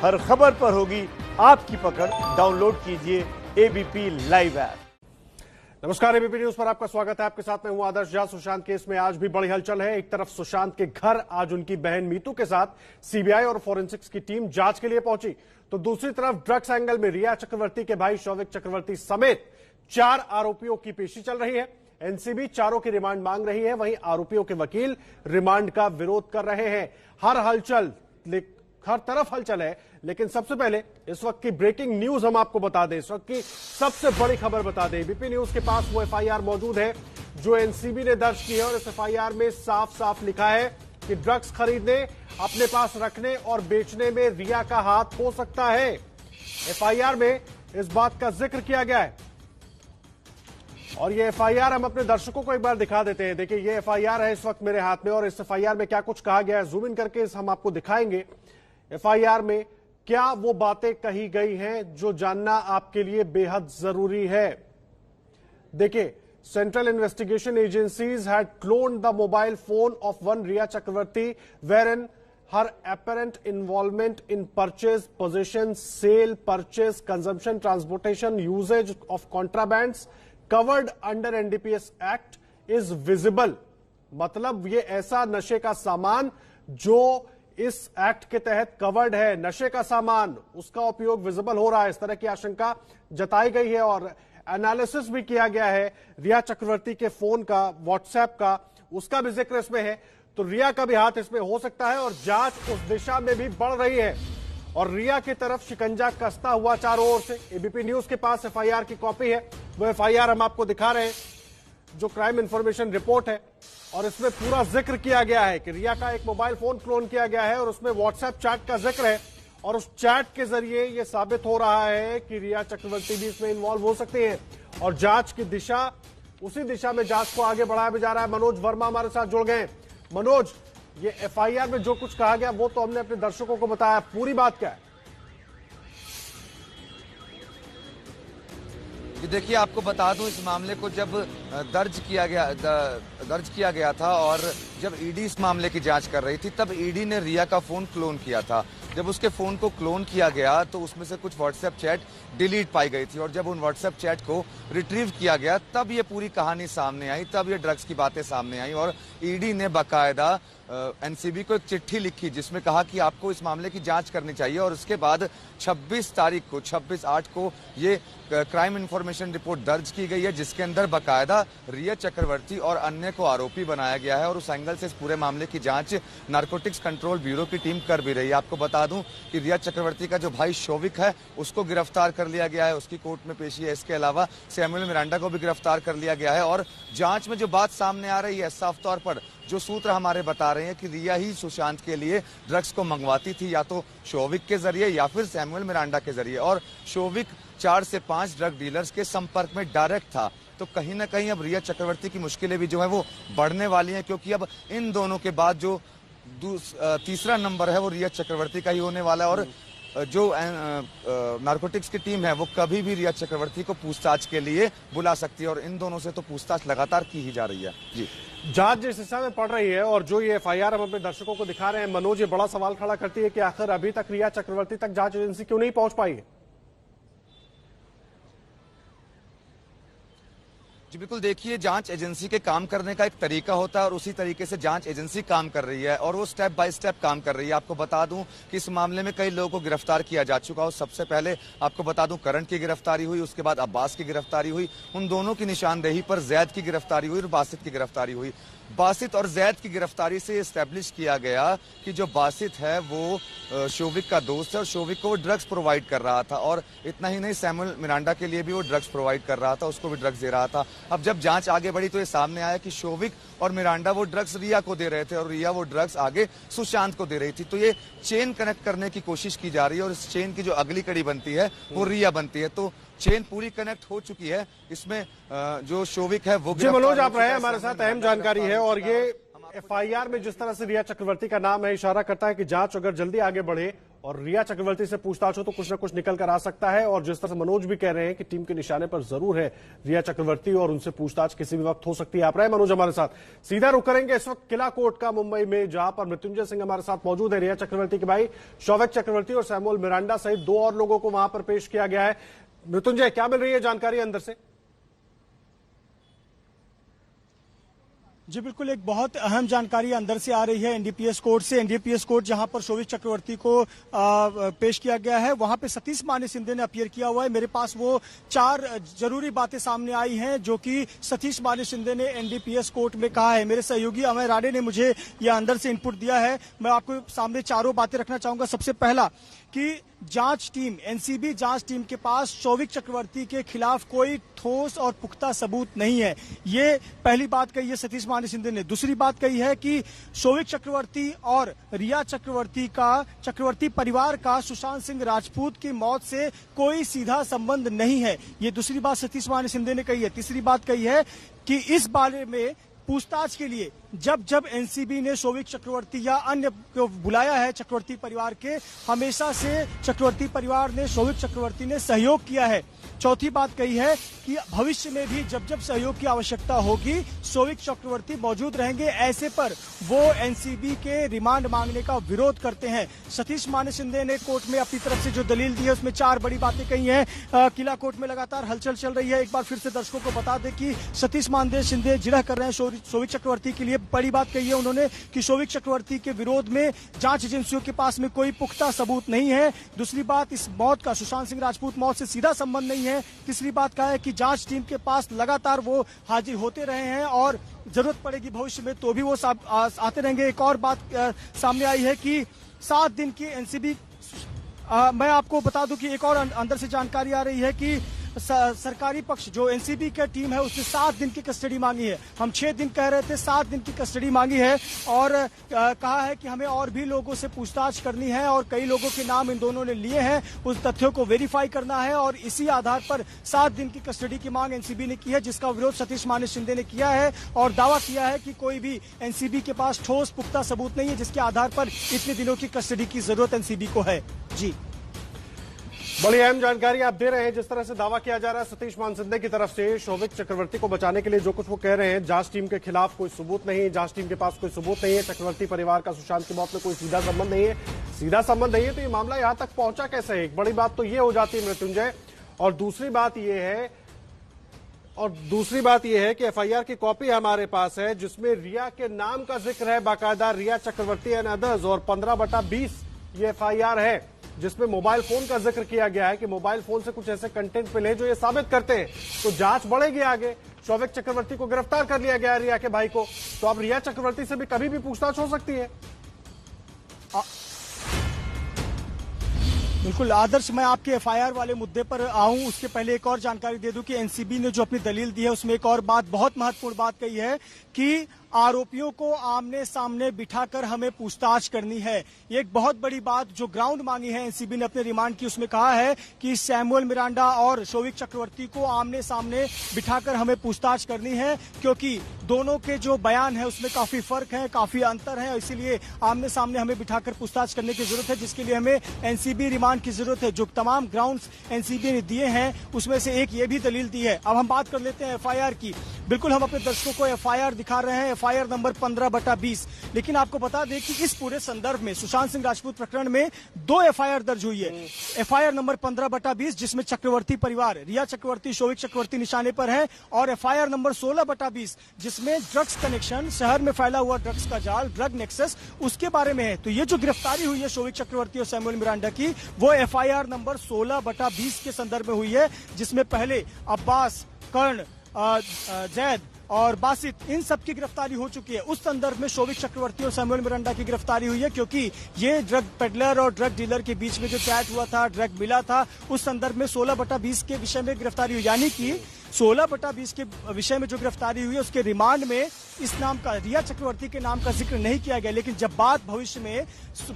हर खबर पर होगी आपकी पकड़। डाउनलोड कीजिए एबीपी लाइव ऐप। नमस्कार, एबीपी न्यूज पर आपका स्वागत है। आपके साथ मैं हूं आदर्श झा। सुशांत केस में आज भी बड़ी हलचल है। एक तरफ सुशांत के घर आज उनकी बहन मीतू के साथ सीबीआई और फोरेंसिक्स की टीम जांच के लिए पहुंची, तो दूसरी तरफ ड्रग्स एंगल में रिया चक्रवर्ती के भाई शौविक चक्रवर्ती समेत 4 आरोपियों की पेशी चल रही है। एनसीबी चारों की रिमांड मांग रही है, वहीं आरोपियों के वकील रिमांड का विरोध कर रहे हैं। हर तरफ हलचल है, लेकिन सबसे पहले इस वक्त की ब्रेकिंग न्यूज हम आपको बता दें। इस वक्त की सबसे बड़ी खबर बता दें। एबीपी न्यूज के पास वो एफआईआर मौजूद है जो एनसीबी ने दर्ज की है, और इस एफआईआर में साफ साफ लिखा है कि ड्रग्स खरीदने, अपने पास रखने और बेचने में रिया का हाथ हो सकता है। एफआईआर में इस बात का जिक्र किया गया है, और ये एफआईआर हम अपने दर्शकों को एक बार दिखा देते हैं। देखिए, ये एफआईआर है इस वक्त मेरे हाथ में, और इस एफआईआर में क्या कुछ कहा गया है जूम इन करके हम आपको दिखाएंगे। एफआईआर में क्या वो बातें कही गई हैं जो जानना आपके लिए बेहद जरूरी है। देखिए, central investigation agencies had cloned the mobile phone of one Rhea Chakraborty wherein her apparent involvement in purchase, possession, sale, purchase, consumption, transportation, usage of contrabands covered under NDPS Act is visible। मतलब ये ऐसा नशे का सामान जो इस एक्ट के तहत कवर्ड है, नशे का सामान, उसका उपयोग विजिबल हो रहा है, इस तरह की आशंका जताई गई है। और एनालिसिस भी किया गया है रिया चक्रवर्ती के फोन का, व्हाट्सएप का, उसका भी जिक्र इसमें है। तो रिया का भी हाथ इसमें हो सकता है, और जांच उस दिशा में भी बढ़ रही है, और रिया की तरफ शिकंजा कसता हुआ चारों ओर से। एबीपी न्यूज के पास एफआईआर की कॉपी है, वो एफआईआर हम आपको दिखा रहे हैं, जो क्राइम इंफॉर्मेशन रिपोर्ट है, और इसमें पूरा जिक्र किया गया है कि रिया का एक मोबाइल फोन क्लोन किया गया है, और उसमें व्हाट्सएप चैट का जिक्र है, और उस चैट के जरिए यह साबित हो रहा है कि रिया चक्रवर्ती भी इसमें इन्वॉल्व हो सकती है। और जांच की दिशा, उसी दिशा में जांच को आगे बढ़ाया भी जा रहा है। मनोज वर्मा हमारे साथ जुड़ गए। मनोज, ये एफआईआर में जो कुछ कहा गया वो तो हमने अपने दर्शकों को बताया, पूरी बात क्या है? देखिए, आपको बता दूं, इस मामले को जब दर्ज किया गया था और जब ईडी इस मामले की जांच कर रही थी, तब ईडी ने रिया का फोन क्लोन किया था। जब उसके फोन को क्लोन किया गया तो उसमें से कुछ व्हाट्सएप चैट डिलीट पाई गई थी, और जब उन व्हाट्सएप चैट को रिट्रीव किया गया तब ये पूरी कहानी सामने आई, तब ये ड्रग्स की बातें सामने आई। और ईडी ने बाकायदा एनसीबी को एक चिट्ठी लिखी जिसमें कहा कि आपको इस मामले की जांच करनी चाहिए, और उसके बाद 26/8 को ये क्राइम इंफॉर्मेशन रिपोर्ट दर्ज की गई है, जिसके अंदर बाकायदा रिया चक्रवर्ती और अन्य को आरोपी बनाया गया है। और उस एंगल से इस पूरे मामले की जांच नारकोटिक्स कंट्रोल ब्यूरो की टीम कर भी रही है। आपको बता दूं कि रिया चक्रवर्ती का जो भाई शौविक है उसको गिरफ्तार कर लिया गया है, उसकी कोर्ट में पेशी है। इसके अलावा सैमुअल मिरांडा को भी गिरफ्तार कर लिया गया है। और जांच में जो बात सामने आ रही है, साफ तौर पर जो सूत्र हमारे बता रहे हैं कि रिया ही सुशांत के लिए ड्रग्स को मंगवाती थी, या तो शौविक के जरिए या फिर सैमुअल मिरांडा के जरिए। और शौविक 4 से 5 ड्रग डीलर्स के संपर्क में डायरेक्ट था। तो कहीं ना कहीं अब रिया चक्रवर्ती की मुश्किलें भी जो है वो बढ़ने वाली हैं, क्योंकि अब इन दोनों के बाद जो तीसरा नंबर है वो रिया चक्रवर्ती का ही होने वाला है। और जो नारकोटिक्स की टीम है वो कभी भी रिया चक्रवर्ती को पूछताछ के लिए बुला सकती है, और इन दोनों से तो पूछताछ लगातार की ही जा रही है। जी, जांच जिस दिशा में पड़ रही है, और जो ये एफआईआर हम अपने दर्शकों को दिखा रहे हैं, मनोज, ये बड़ा सवाल खड़ा करती है कि आखिर अभी तक रिया चक्रवर्ती तक जांच एजेंसी क्यों नहीं पहुंच पाई है? जी बिल्कुल, देखिए, जांच एजेंसी के काम करने का एक तरीका होता है, और उसी तरीके से जांच एजेंसी काम कर रही है, और वो स्टेप बाय स्टेप काम कर रही है। आपको बता दूं कि इस मामले में कई लोगों को गिरफ्तार किया जा चुका है। सबसे पहले आपको बता दूं करण की गिरफ्तारी हुई, उसके बाद अब्बास की गिरफ्तारी हुई। उन दोनों की निशानदेही पर जैद की गिरफ्तारी हुई और बासित की गिरफ्तारी हुई। बासित और जैद की गिरफ्तारी से एस्टेब्लिश किया गया कि जो बासित है वो शौविक का दोस्त है, और शौविक को वो ड्रग्स प्रोवाइड कर रहा था। और इतना ही नहीं, सैमुअल मिरांडा के लिए भी वो ड्रग्स प्रोवाइड कर रहा था, उसको भी ड्रग्स दे रहा था। अब जब जांच आगे बढ़ी तो ये सामने आया कि शौविक और मिरांडा वो ड्रग्स रिया को दे रहे थे, और रिया वो ड्रग्स आगे सुशांत को दे रही थी। तो ये चेन कनेक्ट करने की कोशिश की जा रही है, और इस चेन की जो अगली कड़ी बनती है वो रिया बनती है। तो चेन पूरी कनेक्ट हो चुकी है। इसमें जो शौविक है वो। जी मनोज, आप रहे हमारे साथ, अहम जानकारी है। और ये एफआईआर में जिस तरह से रिया चक्रवर्ती का नाम है, इशारा करता है कि जांच अगर जल्दी आगे बढ़े और रिया चक्रवर्ती से पूछताछ हो तो कुछ ना कुछ निकल कर आ सकता है। और जिस तरह से मनोज भी कह रहे हैं कि टीम के निशाने पर जरूर है रिया चक्रवर्ती और उनसे पूछताछ किसी भी वक्त हो सकती है। आप रहे मनोज हमारे साथ, सीधा रुक करेंगे इस वक्त किला कोर्ट का मुंबई में, जहां पर मृत्युंजय सिंह हमारे साथ मौजूद है। रिया चक्रवर्ती के भाई शौविक चक्रवर्ती और सैमुअल मिरांडा सहित 2 और लोगों को वहां पर पेश किया गया है। मृत्युंजय, क्या मिल रही है जानकारी अंदर से? जी बिल्कुल, एक बहुत अहम जानकारी अंदर से आ रही है एनडीपीएस कोर्ट से। एनडीपीएस कोर्ट जहां पर शौविक चक्रवर्ती को पेश किया गया है, वहां पे सतीश माने शिंदे ने अपीयर किया हुआ है। मेरे पास वो 4 जरूरी बातें सामने आई हैं जो कि सतीश माने शिंदे ने एनडीपीएस कोर्ट में कहा है। मेरे सहयोगी अमय राणे ने मुझे यह अंदर से इनपुट दिया है। मैं आपको सामने चारों बातें रखना चाहूंगा। सबसे पहला कि जांच टीम, एनसीबी जांच टीम के पास शौविक चक्रवर्ती के खिलाफ कोई ठोस और पुख्ता सबूत नहीं है। ये पहली बात कही है सतीश माने शिंदे ने। दूसरी बात कही है कि शौविक चक्रवर्ती और रिया चक्रवर्ती परिवार का सुशांत सिंह राजपूत की मौत से कोई सीधा संबंध नहीं है। ये दूसरी बात सतीश माने शिंदे ने कही है। तीसरी बात कही है कि इस बारे में पूछताछ के लिए जब एनसीबी ने शौविक चक्रवर्ती या अन्य को बुलाया है चक्रवर्ती परिवार के, हमेशा से चक्रवर्ती परिवार ने शौविक चक्रवर्ती ने सहयोग किया है। चौथी बात कही है कि भविष्य में भी जब सहयोग की आवश्यकता होगी शौविक चक्रवर्ती मौजूद रहेंगे। ऐसे पर वो एनसीबी के रिमांड मांगने का विरोध करते हैं। सतीश माने शिंदे ने कोर्ट में अपनी तरफ से जो दलील दी है उसमें 4 बड़ी बातें कही हैं। किला कोर्ट में लगातार हलचल चल रही है। एक बार फिर से दर्शकों को बता दें कि सतीश माने शिंदे जिरह कर रहे हैं शौविक चक्रवर्ती के लिए। बड़ी बात कही है उन्होंने कि शौविक चक्रवर्ती के विरोध में जांच एजेंसियों के पास में कोई पुख्ता सबूत नहीं है। दूसरी बात, इस मौत का सुशांत सिंह राजपूत मौत से सीधा संबंध नहीं है। तीसरी बात कहा है कि जांच टीम के पास लगातार वो हाजिर होते रहे हैं और जरूरत पड़ेगी भविष्य में तो भी वो आते रहेंगे। एक और बात सामने आई है कि 7 दिन की एनसीबी, मैं आपको बता दूं कि एक और अंदर से जानकारी आ रही है कि सरकारी पक्ष जो एनसीबी का टीम है उसने 7 दिन की कस्टडी मांगी है। हम 6 दिन कह रहे थे, 7 दिन की कस्टडी मांगी है और कहा है कि हमें और भी लोगों से पूछताछ करनी है और कई लोगों के नाम इन दोनों ने लिए हैं, उस तथ्यों को वेरीफाई करना है और इसी आधार पर 7 दिन की कस्टडी की मांग एनसीबी ने की है, जिसका विरोध सतीश माने शिंदे ने किया है और दावा किया है कि कोई भी एनसीबी के पास ठोस पुख्ता सबूत नहीं है जिसके आधार पर इतने दिनों की कस्टडी की जरूरत एनसीबी को है। जी, बड़ी अहम जानकारी आप दे रहे हैं। जिस तरह से दावा किया जा रहा है सतीश मान शिंदे की तरफ से शौविक चक्रवर्ती को बचाने के लिए, जो कुछ वो कह रहे हैं, जांच टीम के खिलाफ कोई सबूत नहीं है, जांच टीम के पास कोई सबूत नहीं है, चक्रवर्ती परिवार का सुशांत की मौत में कोई सीधा संबंध नहीं है। सीधा संबंध नहीं है तो ये मामला यहां तक पहुंचा कैसे है? एक बड़ी बात तो ये हो जाती है मृत्युंजय। और दूसरी बात यह है कि एफआईआर की कॉपी हमारे पास है जिसमें रिया के नाम का जिक्र है, बाकायदा रिया चक्रवर्ती एंड अदर्स, और 15/20 ये एफआईआर है जिसमें मोबाइल फोन का जिक्र किया गया है कि मोबाइल फोन से कुछ ऐसे कंटेंट मिले जो ये साबित करते हैं। तो जांच बढ़ेगी आगे। शौविक चक्रवर्ती को गिरफ्तार कर लिया गया रिया के भाई को, तो अब रिया चक्रवर्ती से भी कभी भी पूछताछ हो सकती है। बिल्कुल आदर्श, मैं आपके एफआईआर वाले मुद्दे पर आऊं उसके पहले एक और जानकारी दे दूं कि एनसीबी ने जो अपनी दलील दी है उसमें एक और बात, बहुत महत्वपूर्ण बात कही है कि आरोपियों को आमने सामने बिठाकर हमें पूछताछ करनी है। ये एक बहुत बड़ी बात जो ग्राउंड मांगी है एनसीबी ने अपने रिमांड की, उसमें कहा है कि सैमुअल मिरांडा और शौविक चक्रवर्ती को आमने सामने बिठाकर हमें पूछताछ करनी है, क्योंकि दोनों के जो बयान है उसमें काफी फर्क है, काफी अंतर है, इसीलिए आमने सामने हमें बिठाकर पूछताछ करने की जरूरत है, जिसके लिए हमें एनसीबी रिमांड की जरूरत है। जो तमाम ग्राउंड्स एनसीबी ने दिए हैं उसमें से एक ये भी दलील दी है। अब हम बात कर लेते हैं एफआईआर की। बिल्कुल, हम अपने दर्शकों को एफआईआर दिखा रहे हैं, एफआईआर नंबर 15/20। लेकिन आपको बता दें कि इस पूरे संदर्भ में सुशांत सिंह राजपूत प्रकरण में 2 एफआईआर दर्ज हुई है। एफआईआर नंबर 15/20 जिसमें चक्रवर्ती परिवार, रिया चक्रवर्ती, शौविक चक्रवर्ती निशाने पर है, और एफआईआर नंबर 16/20 जिसमें ड्रग्स कनेक्शन, शहर में फैला हुआ ड्रग्स का जाल, ड्रग नेक्सस, उसके बारे में है। तो ये जो गिरफ्तारी हुई है शौविक चक्रवर्ती और सैमुअल मिरांडा की, वो एफआईआर नंबर 16/20 के संदर्भ में हुई है, जिसमें पहले अब्बास, कर्ण, जैद और बासित, इन सब की गिरफ्तारी हो चुकी है। उस संदर्भ में शौविक चक्रवर्ती और सैमुअल मिरांडा की गिरफ्तारी हुई है, क्योंकि ये ड्रग पेडलर और ड्रग डीलर के बीच में जो चैट हुआ था, ड्रग मिला था, उस संदर्भ में 16/20 के विषय में गिरफ्तारी हुई। यानी कि 16/20 के विषय में जो गिरफ्तारी हुई है उसके रिमांड में इस नाम का, रिया चक्रवर्ती के नाम का जिक्र नहीं किया गया। लेकिन जब बात भविष्य में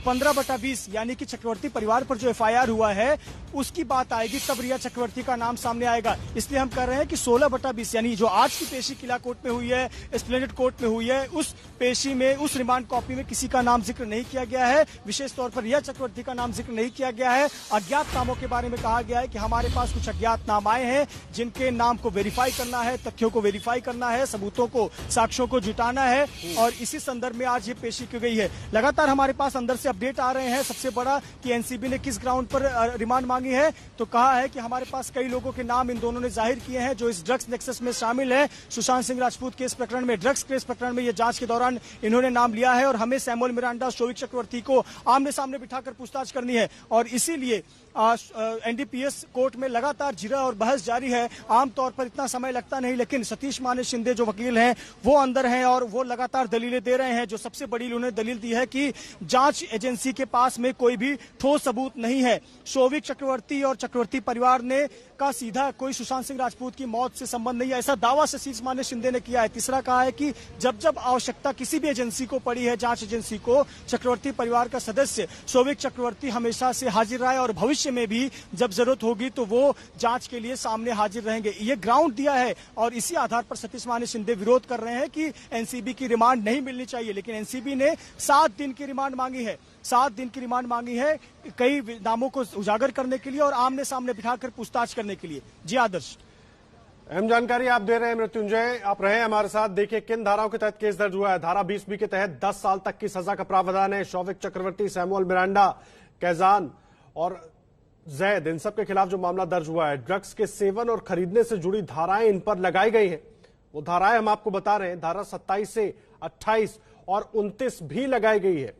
15/20 यानी कि चक्रवर्ती परिवार पर जो FIR हुआ है उसकी बात आएगी, तब रिया चक्रवर्ती का नाम सामने आएगा। इसलिए हम कह रहे हैं कि 16/20 यानी जो आज की पेशी किला कोर्ट में हुई है, एस्प्लेनेड कोर्ट में हुई है, उस पेशी में, उस रिमांड कॉपी में किसी का नाम जिक्र नहीं किया गया है। विशेष तौर पर रिया चक्रवर्ती का नाम जिक्र नहीं किया गया है। अज्ञात नामों के बारे में कहा गया है कि हमारे पास कुछ अज्ञात नाम आए हैं जिनके नाम को वेरीफाई करना है, तथ्यों को वेरीफाई करना है, सबूतों को, साक्ष्यों को जुटाना है, और इसी संदर्भ में आज ये पेशी की गई है। लगातार हमारे पास अंदर से अपडेट आ रहे हैं। सबसे बड़ा कि एनसीबी ने किस ग्राउंड पर रिमांड मांगी है, तो कहा है कि हमारे पास कई लोगों के नाम इन दोनों ने जाहिर किए हैं जो इस ड्रग्स नेक्सस में शामिल है। सुशांत सिंह राजपूत केस प्रकरण में, ड्रग्स केस प्रकरण में, ये जांच के दौरान इन्होंने नाम लिया है और हमें सैमुअल मिरांडा, शोविक चक्रवर्ती को आमने सामने बिठाकर पूछताछ करनी है। और इसीलिए एनडीपीएस कोर्ट में लगातार जिरह और बहस जारी है। आमतौर पर इतना समय लगता नहीं, लेकिन सतीश माने शिंदे जो वकील हैं वो अंदर हैं और वो लगातार दलीलें दे रहे हैं। जो सबसे बड़ी उन्होंने दलील दी है कि जांच एजेंसी के पास में कोई भी ठोस सबूत नहीं है। शोविक चक्रवर्ती और चक्रवर्ती परिवार ने का सीधा कोई सुशांत सिंह राजपूत की मौत से संबंध नहीं है, ऐसा दावा सतीश माने शिंदे ने किया है। तीसरा कहा है कि जब जब आवश्यकता किसी भी एजेंसी को पड़ी है, जांच एजेंसी को, चक्रवर्ती परिवार का सदस्य शोविक चक्रवर्ती हमेशा से हाजिर रहा है और भविष्य में भी जब जरूरत होगी तो वो जांच के लिए सामने हाजिर रहेंगे। ये ग्राउंड दिया है और इसी आधार पर सतीश माने शिंदे विरोध कर रहे हैं कि एनसीबी की रिमांड नहीं मिलनी चाहिए। लेकिन एनसीबी ने 7 दिन की रिमांड मांगी है, 7 दिन की रिमांड मांगी है कई नामों को उजागर करने के लिए और आमने सामने बिठाकर पूछताछ करने के लिए। जी आदर्श, अहम जानकारी आप दे रहे हैं मृत्युंजय, आप रहे हमारे साथ। देखिए किन धाराओं के तहत केस दर्ज हुआ है। धारा 20B के तहत 10 साल तक की सजा का प्रावधान है। शोविक चक्रवर्ती, सैमुअल मिरांडा, कैजान और जैद, इन सब के खिलाफ जो मामला दर्ज हुआ है, ड्रग्स के सेवन और खरीदने से जुड़ी धाराएं इन पर लगाई गई हैं। वो धाराएं हम आपको बता रहे हैं, धारा 27 से 28 और 29 भी लगाई गई है।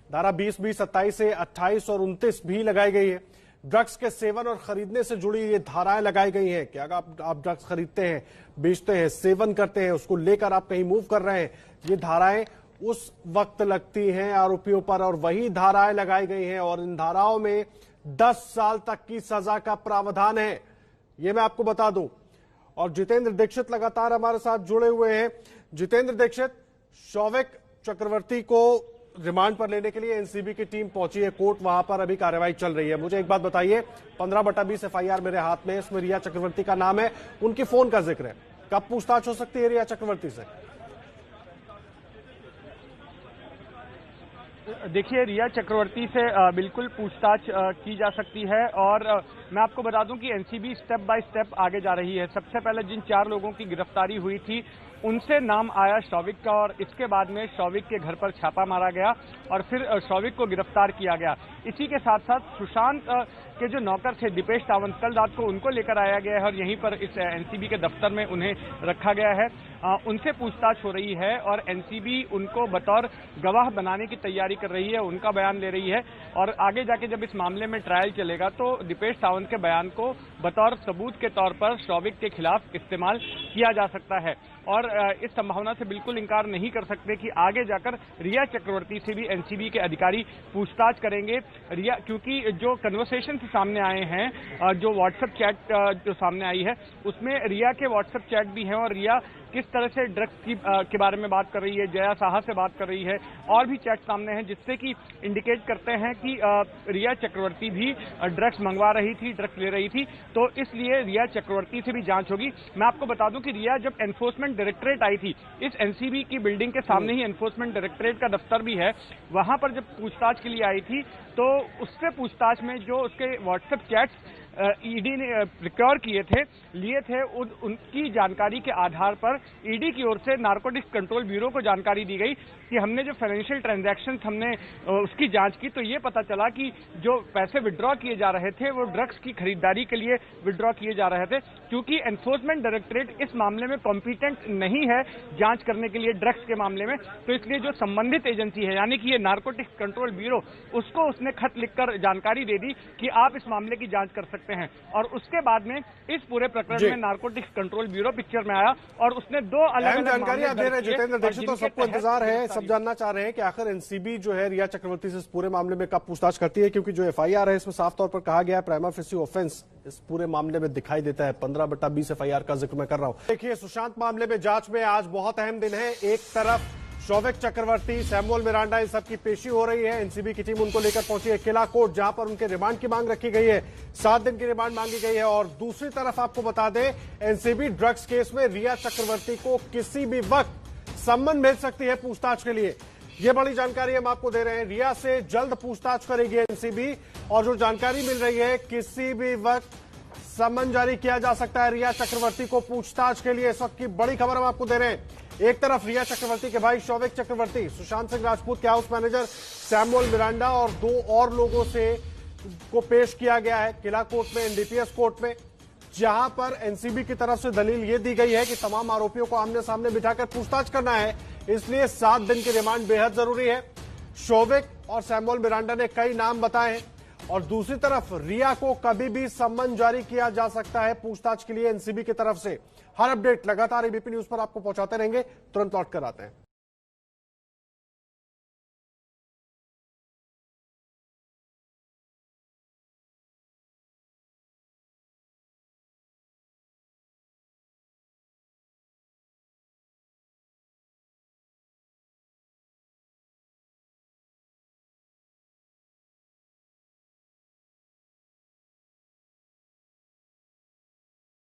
धारा 20B 27 से 28 और 29 भी लगाई गई है। ड्रग्स के सेवन और खरीदने से जुड़ी ये धाराएं लगाई गई हैं कि अगर आप ड्रग्स खरीदते हैं, बेचते हैं, सेवन करते हैं, उसको लेकर आप कहीं मूव कर रहे हैं, ये धाराएं उस वक्त लगती हैं आरोपियों पर और वही धाराएं लगाई गई हैं और इन धाराओं में 10 साल तक की सजा का प्रावधान है, ये मैं आपको बता दूं। और जितेंद्र दीक्षित लगातार हमारे साथ जुड़े हुए हैं। जितेंद्र दीक्षित, शोविक चक्रवर्ती को रिमांड पर लेने के लिए एनसीबी की टीम पहुंची है कोर्ट, वहां पर अभी कार्रवाई चल रही है। मुझे एक बात बताइए, 15/20 FIR मेरे हाथ में, इसमें रिया चक्रवर्ती का नाम है, उनकी फोन का जिक्र है, कब पूछताछ हो सकती है रिया चक्रवर्ती से? देखिए, रिया चक्रवर्ती से बिल्कुल पूछताछ की जा सकती है और मैं आपको बता दूं कि एनसीबी स्टेप बाय स्टेप आगे जा रही है। सबसे पहले जिन 4 लोगों की गिरफ्तारी हुई थी उनसे नाम आया शोविक का और इसके बाद में शोविक के घर पर छापा मारा गया और फिर शोविक को गिरफ्तार किया गया। इसी के साथ साथ सुशांत के जो नौकर थे दीपेश सावंत, कल रात को उनको लेकर आया गया है और यहीं पर इस एनसीबी के दफ्तर में उन्हें रखा गया है। उनसे पूछताछ हो रही है और एनसीबी उनको बतौर गवाह बनाने की तैयारी कर रही है, उनका बयान ले रही है और आगे जाके जब इस मामले में ट्रायल चलेगा तो दीपेश सावंत के बयान को बतौर सबूत के तौर पर शोविक के खिलाफ इस्तेमाल किया जा सकता है। और इस संभावना से बिल्कुल इंकार नहीं कर सकते कि आगे जाकर रिया चक्रवर्ती से भी एनसीबी के अधिकारी पूछताछ करेंगे। रिया, क्योंकि जो कन्वर्सेशन सामने आए हैं, जो व्हाट्सएप चैट जो सामने आई है उसमें रिया के व्हाट्सएप चैट भी हैं और रिया किस तरह से ड्रग्स के बारे में बात कर रही है, जया साहा से बात कर रही है, और भी चैट सामने हैं जिससे कि इंडिकेट करते हैं कि रिया चक्रवर्ती भी ड्रग्स मंगवा रही थी, ड्रग्स ले रही थी। तो इसलिए रिया चक्रवर्ती से भी जांच होगी। मैं आपको बता दूं कि रिया जब एनफोर्समेंट डायरेक्टरेट आई थी, इस एनसीबी की बिल्डिंग के सामने ही एनफोर्समेंट डायरेक्टरेट का दफ्तर भी है, वहां पर जब पूछताछ के लिए आई थी तो उससे पूछताछ में जो उसके व्हाट्सएप चैट्स ईडी ने रिकवर लिए थे उनकी जानकारी के आधार पर ईडी की ओर से नारकोटिक्स कंट्रोल ब्यूरो को जानकारी दी गई कि हमने जो फाइनेंशियल ट्रांजैक्शंस हमने उसकी जांच की तो ये पता चला कि जो पैसे विड्रॉ किए जा रहे थे वो ड्रग्स की खरीदारी के लिए विड्रॉ किए जा रहे थे। क्योंकि एनफोर्समेंट डायरेक्टरेट इस मामले में कॉम्पिटेंट नहीं है जांच करने के लिए ड्रग्स के मामले में, तो इसलिए जो संबंधित एजेंसी है यानी कि ये नारकोटिक्स कंट्रोल ब्यूरो, उसको उसने खत लिखकर जानकारी दे दी कि आप इस मामले की जांच कर सकते सकते हैं। और उसके बाद में इस पूरे प्रकरण में नारकोटिक्स कंट्रोल ब्यूरो पिक्चर में आया और उसने 2 अलग-अलग जानकारी आप दे रहे हैं जितेंद्र दीक्षित। तो सबको इंतजार है, सब जानना चाह रहे हैं कि आखिर एनसीबी जो है रिया चक्रवर्ती से इस पूरे मामले में कब पूछताछ करती है, क्योंकि जो एफआईआर है इसमें साफ तौर पर कहा गया है प्राइमा फेसी ऑफेंस इस पूरे मामले में दिखाई देता है। 15/20 एफआईआर का जिक्र मैं कर रहा हूं। देखिए, सुशांत मामले में जांच में आज बहुत अहम दिन है। एक तरफ शौविक चक्रवर्ती, सैमुअल मिरांडा, इन सबकी पेशी हो रही है। एनसीबी की टीम उनको लेकर पहुंची है किला कोर्ट, जहां पर उनके रिमांड की मांग रखी गई है। 7 दिन की रिमांड मांगी गई है। और दूसरी तरफ आपको बता दें, एनसीबी ड्रग्स केस में रिया चक्रवर्ती को किसी भी वक्त सम्मन मिल सकती है पूछताछ के लिए। ये बड़ी जानकारी हम आपको दे रहे हैं। रिया से जल्द पूछताछ करेगी एनसीबी और जो जानकारी मिल रही है, किसी भी वक्त सम्मन जारी किया जा सकता है रिया चक्रवर्ती को पूछताछ के लिए। इस वक्त की बड़ी खबर हम आपको दे रहे हैं। एक तरफ रिया चक्रवर्ती के भाई शौविक चक्रवर्ती, सुशांत सिंह राजपूत के हाउस मैनेजर सैमुअल मिरांडा और 2 और लोगों से को पेश किया गया है किला कोर्ट में, एनडीपीएस कोर्ट में, जहां पर एनसीबी की तरफ से दलील ये दी गई है कि तमाम आरोपियों को आमने सामने बिठाकर पूछताछ करना है, इसलिए 7 दिन की रिमांड बेहद जरूरी है। शौविक और सैमुअल मिरांडा ने कई नाम बताए हैं और दूसरी तरफ रिया को कभी भी सम्मन जारी किया जा सकता है पूछताछ के लिए एनसीबी की तरफ से। हर अपडेट लगातार एबीपी न्यूज पर आपको पहुंचाते रहेंगे। तुरंत लौट कर आते हैं।